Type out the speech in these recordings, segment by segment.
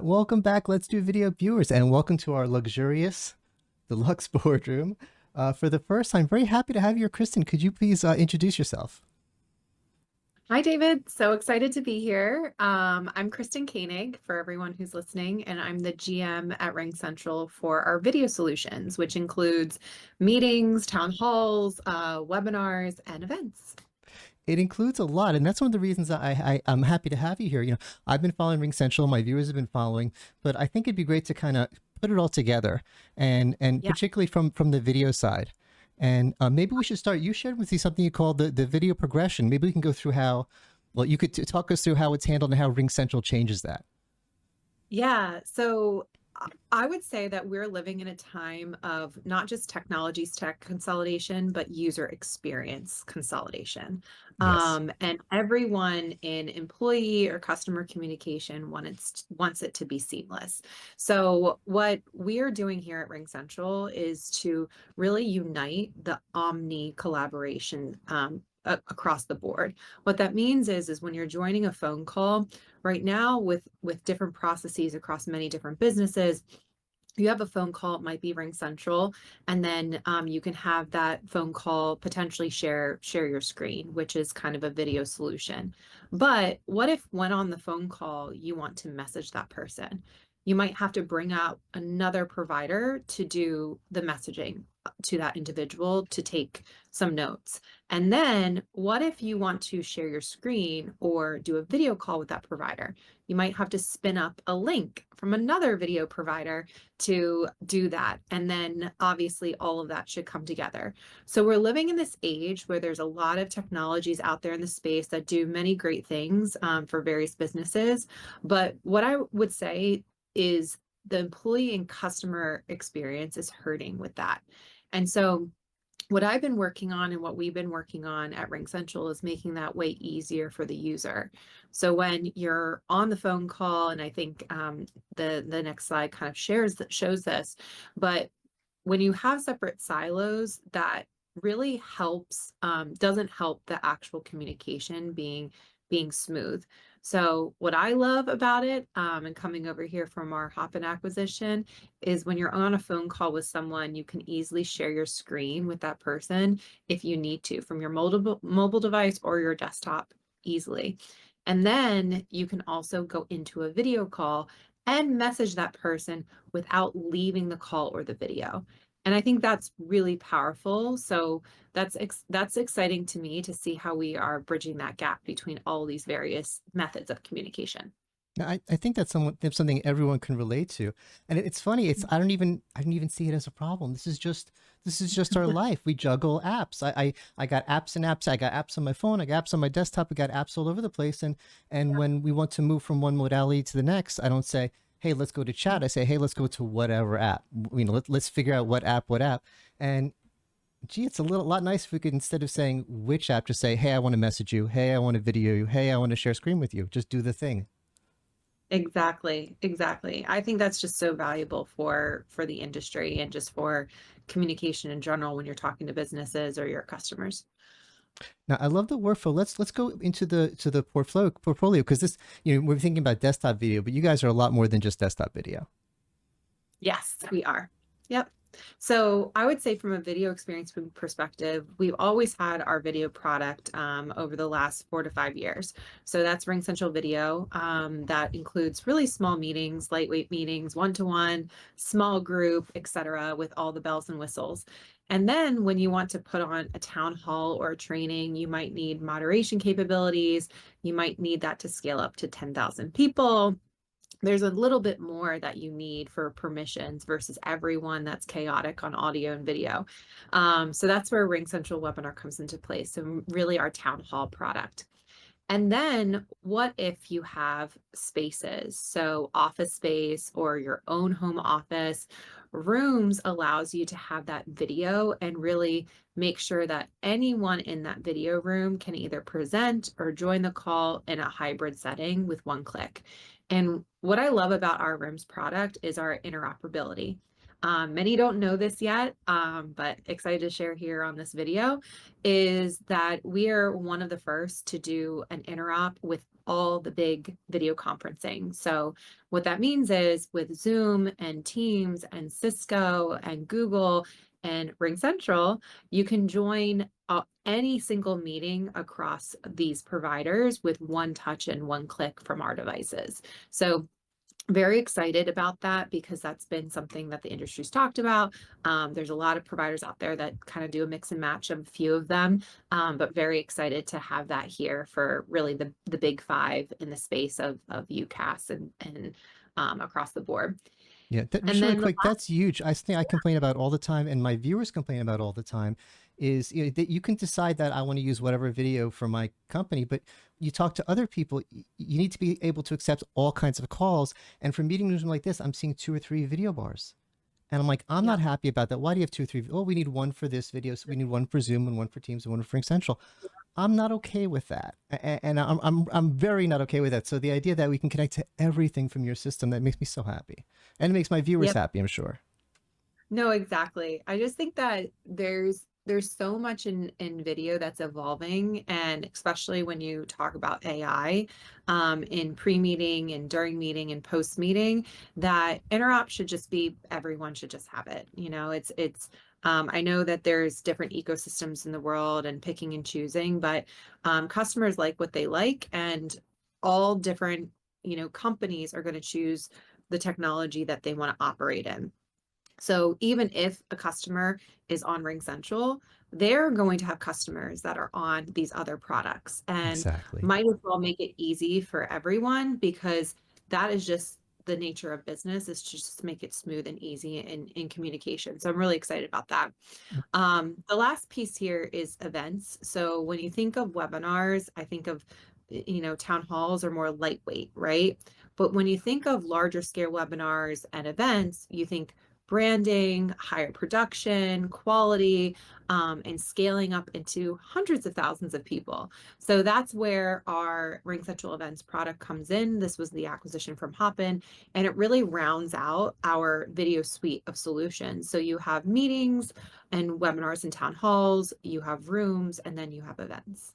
Welcome back, Let's Do Video viewers, and welcome to our luxurious deluxe boardroom. For the first time, very happy to have you here, Kristen. Could you please introduce yourself? Hi, David. So excited to be here. I'm Kristen Koenig for everyone who's listening, and I'm the GM at RingCentral for our video solutions, which includes meetings, town halls, webinars, and events. It includes a lot, and that's one of the reasons I'm happy to have you here. I've been following RingCentral, my viewers have been following, but I think it'd be great to kind of put it all together, and Yeah. particularly from the video side. And maybe we should start. You shared with me something you called the video progression. Maybe we can go through how. Well, you could talk us through how it's handled and how RingCentral changes that. Yeah. So I would say that we're living in a time of not just technologies tech consolidation, but user experience consolidation. Yes. And everyone in employee or customer communication wants it to be seamless. So what we are doing here at RingCentral is to really unite the Omni collaboration across the board. What that means is when you're joining a phone call right now with different processes across many different businesses, you have a phone call, it might be RingCentral, and then you can have that phone call potentially share your screen, which is kind of a video solution. But what if when on the phone call you want to message that person? You might have to bring out another provider to do the messaging to that individual to take some notes. And then what if you want to share your screen or do a video call with that provider? You might have to spin up a link from another video provider to do that. And then obviously all of that should come together. So we're living in this age where there's a lot of technologies out there in the space that do many great things for various businesses. But what I would say is the employee and customer experience is hurting with that. And so what I've been working on and what we've been working on at RingCentral is making that way easier for the user. So when you're on the phone call, and I think the next slide kind of shows this, but when you have separate silos, that really helps, doesn't help the actual communication being smooth. So what I love about it, and coming over here from our Hopin acquisition, is when you're on a phone call with someone, you can easily share your screen with that person if you need to, from your mobile device or your desktop easily. And then you can also go into a video call and message that person without leaving the call or the video. And I think that's really powerful. So that's exciting to me to see how we are bridging that gap between all these various methods of communication. Now, I think that's something everyone can relate to, and it's funny. I don't even see it as a problem. This is just our life. We juggle apps. I got apps and apps. I got apps on my phone. I got apps on my desktop. I got apps all over the place. And when we want to move from one modality to the next, I don't say, hey, let's go to chat. I say, hey, let's go to whatever app. Let's figure out what app. And gee, it's a lot nice if we could, instead of saying which app, just say, hey, I want to message you. Hey, I want to video you. Hey, I want to share screen with you. Just do the thing. Exactly, exactly. I think that's just so valuable for the industry and just for communication in general when you're talking to businesses or your customers. Now, I love the workflow. Let's go into the portfolio, because this, we're thinking about desktop video, but you guys are a lot more than just desktop video. Yes, we are. Yep. So I would say from a video experience perspective, we've always had our video product over the last 4 to 5 years. So that's RingCentral Video. That includes really small meetings, lightweight meetings, one-to-one, small group, etc., with all the bells and whistles. And then when you want to put on a town hall or a training, you might need moderation capabilities. You might need that to scale up to 10,000 people. There's a little bit more that you need for permissions versus everyone that's chaotic on audio and video. So that's where RingCentral Webinar comes into place. So really our town hall product. And then what if you have spaces? So office space or your own home office. Rooms allows you to have that video and really make sure that anyone in that video room can either present or join the call in a hybrid setting with one click. And what I love about our Rooms product is our interoperability. Many don't know this yet, but excited to share here on this video is that we are one of the first to do an interop with all the big video conferencing. So what that means is with Zoom and Teams and Cisco and Google and RingCentral, you can join any single meeting across these providers with one touch and one click from our devices. So very excited about that because that's been something that the industry's talked about. There's a lot of providers out there that kind of do a mix and match of a few of them, but very excited to have that here for really the big five in the space of UCaaS and across the board. Yeah, And just really then the quick, that's huge. I think I complain about all the time, and my viewers complain about all the time, is that you can decide that I want to use whatever video for my company, but you talk to other people, you need to be able to accept all kinds of calls. And for meeting rooms like this, I'm seeing 2 or 3 video bars. And I'm like, I'm yeah, not happy about that. Why do you have 2 or 3? Oh, we need one for this video. So we need one for Zoom and one for Teams and one for RingCentral. I'm not okay with that. And I'm very not okay with that. So the idea that we can connect to everything from your system, that makes me so happy. And it makes my viewers yep. happy, I'm sure. No, exactly. I just think that there's so much in video that's evolving, and especially when you talk about AI in pre-meeting and during meeting and post-meeting, that interop should just be everyone should just have it. You know, it's I know that there's different ecosystems in the world and picking and choosing, but customers like what they like, and all different, companies are going to choose the technology that they want to operate in. So even if a customer is on RingCentral, they're going to have customers that are on these other products, and Exactly. might as well make it easy for everyone, because that is just the nature of business, is to just make it smooth and easy in communication. So I'm really excited about that. The last piece here is events. So when you think of webinars, I think of, town halls are more lightweight, right? But when you think of larger scale webinars and events, you think branding, higher production, quality, and scaling up into hundreds of thousands of people. So that's where our RingCentral Events product comes in. This was the acquisition from Hopin, and it really rounds out our video suite of solutions. So you have meetings and webinars and town halls, you have rooms, and then you have events.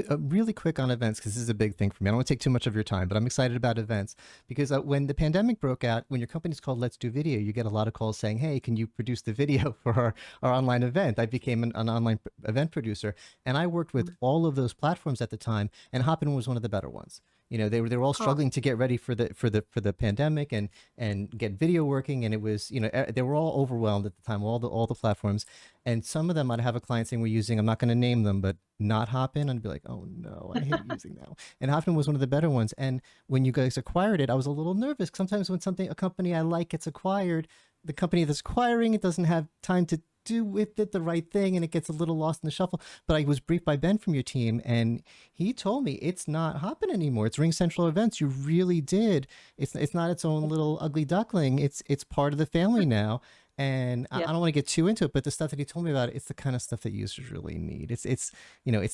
Really quick on events, because this is a big thing for me. I don't want to take too much of your time, but I'm excited about events because when the pandemic broke out, when your company's called Let's Do Video, you get a lot of calls saying, hey, can you produce the video for our online event? I became an online event producer, and I worked with all of those platforms at the time, and Hopin was one of the better ones. They were all Oh, struggling to get ready for the pandemic and get video working, and it was, they were all overwhelmed at the time, all the platforms. And some of them I'd have a client saying we're using, I'm not going to name them, but not Hopin, and I'd be like, oh no, I hate using that. And Hopin was one of the better ones. And when you guys acquired it, I was a little nervous. Sometimes when a company I like gets acquired, the company that's acquiring it doesn't have time to do with it the right thing, and it gets a little lost in the shuffle. But I was briefed by Ben from your team, and he told me it's not Hopin anymore. It's RingCentral Events. You really did. It's not its own little ugly duckling. It's part of the family now. And I yeah. don't want to get too into it, but the stuff that he told me about, it's the kind of stuff that users really need. It's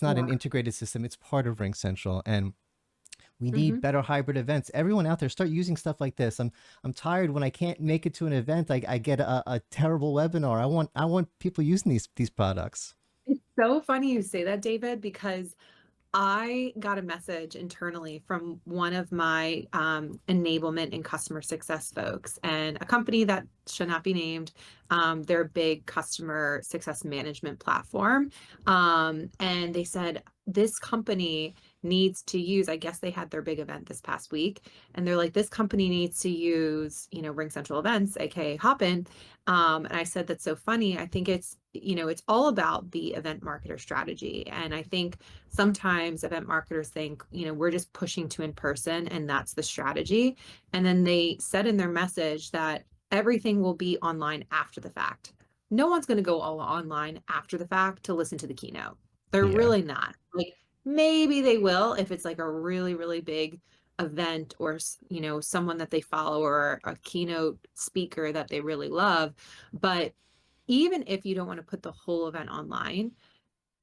not an integrated system. It's part of RingCentral, and we need Mhm. better hybrid events. Everyone out there, start using stuff like this. I'm tired when I can't make it to an event. I get a terrible webinar. I want people using these products. It's so funny you say that, David, because I got a message internally from one of my enablement and customer success folks, and a company that should not be named. They're a big customer success management platform. And they said, this company needs to use, I guess they had their big event this past week, and they're like, this company needs to use, RingCentral Events, aka Hopin. And I said, that's so funny. I think it's all about the event marketer strategy. And I think sometimes event marketers think, we're just pushing to in person and that's the strategy. And then they said in their message that everything will be online after the fact. No one's going to go all online after the fact to listen to the keynote. They're Yeah. really not. Like, maybe they will if it's like a really, really big event, or someone that they follow, or a keynote speaker that they really love. But even if you don't want to put the whole event online,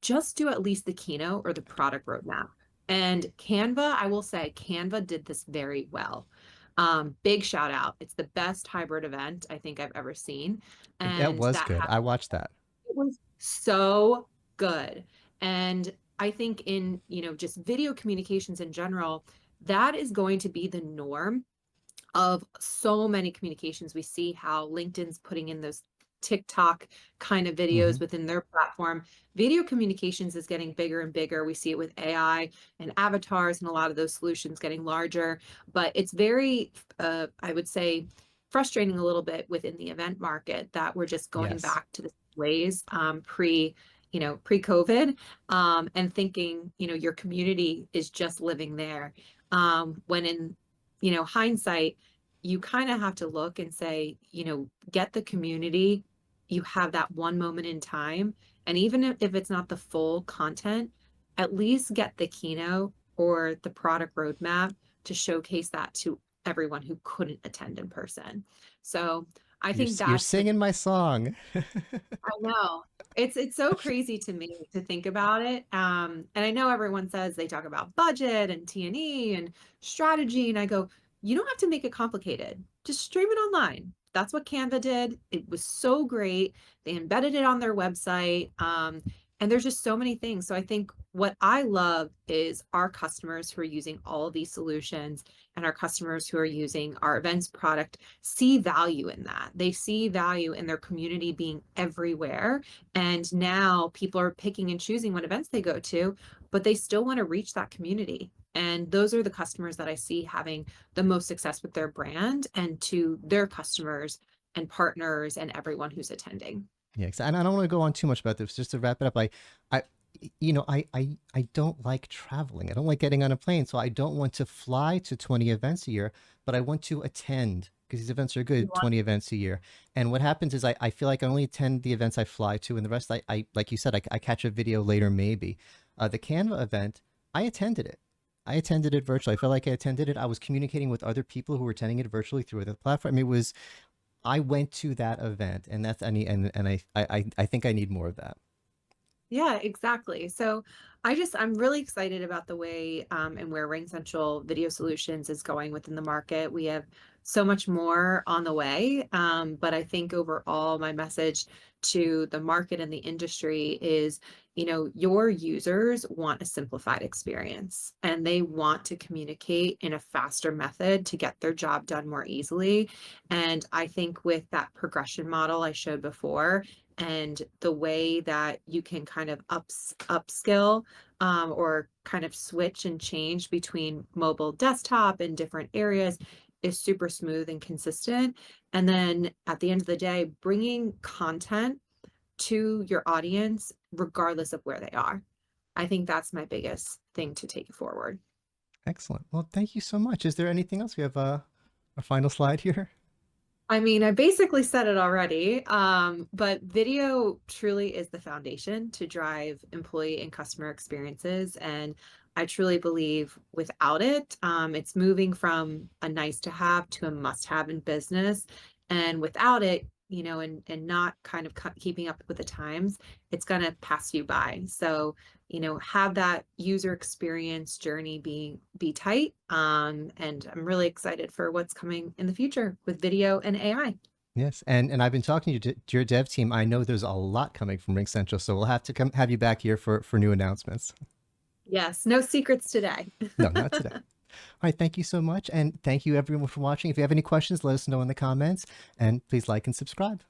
just do at least the keynote or the product roadmap. And Canva, I will say, Canva did this very well. Big shout out. It's the best hybrid event I think I've ever seen. That And was that good. I watched that. it was so good. And I think in, just video communications in general, that is going to be the norm of so many communications. We see how LinkedIn's putting in those TikTok kind of Hmm. videos within their platform. Video communications is getting bigger and bigger. We see it with AI and avatars and a lot of those solutions getting larger, but it's very, I would say, frustrating a little bit within the event market that we're just going Yes. back to the ways pre-COVID, and thinking, your community is just living there. When in, hindsight, you kind of have to look and say, get the community. You have that one moment in time. And even if it's not the full content, at least get the keynote or the product roadmap to showcase that to everyone who couldn't attend in person. So I think You're that's the singing my song. I know. It's so crazy to me to think about it. And I know everyone says they talk about budget and T&E and strategy, and I go, you don't have to make it complicated. Just stream it online. That's what Canva did. It was so great. They embedded it on their website. And there's just so many things. So I think what I love is our customers who are using all of these solutions and our customers who are using our events product see value in that. They see value in their community being everywhere. And now people are picking and choosing what events they go to, but they still want to reach that community. And those are the customers that I see having the most success with their brand and to their customers and partners and everyone who's attending. Yeah, and I don't want to go on too much about this. Just to wrap it up, I, I don't like traveling. I don't like getting on a plane, so I don't want to fly to 20 events a year. But I want to attend because these events are You good, want 20 events a year. And what happens is I feel like I only attend the events I fly to, and the rest I like you said, I catch a video later maybe. The Canva event, I attended it. I attended it virtually. I felt like I attended it. I was communicating with other people who were attending it virtually through the platform. It was I went to that event, and that's and I think I need more of that. Yeah, exactly. So I'm really excited about the way and where RingCentral Video Solutions is going within the market. We have so much more on the way. But I think overall, my message to the market and the industry is, your users want a simplified experience and they want to communicate in a faster method to get their job done more easily. And I think with that progression model I showed before, and the way that you can kind of upskill or kind of switch and change between mobile, desktop, and different areas is super smooth and consistent. And then at the end of the day, bringing content to your audience regardless of where they are. I think that's my biggest thing to take forward. Excellent. Well, thank you so much. Is there anything else? We have a final slide here. I mean, I basically said it already, but video truly is the foundation to drive employee and customer experiences. And I truly believe without it, it's moving from a nice to have to a must have in business. And without it, and not kind of keeping up with the times, it's going to pass you by. So, have that user experience journey be tight. And I'm really excited for what's coming in the future with video and AI. Yes, and I've been talking to your dev team. I know there's a lot coming from RingCentral, so we'll have to have you back here for new announcements. Yes, no secrets today. No, not today. All right, thank you so much, and thank you everyone for watching. If you have any questions, let us know in the comments, and please like and subscribe.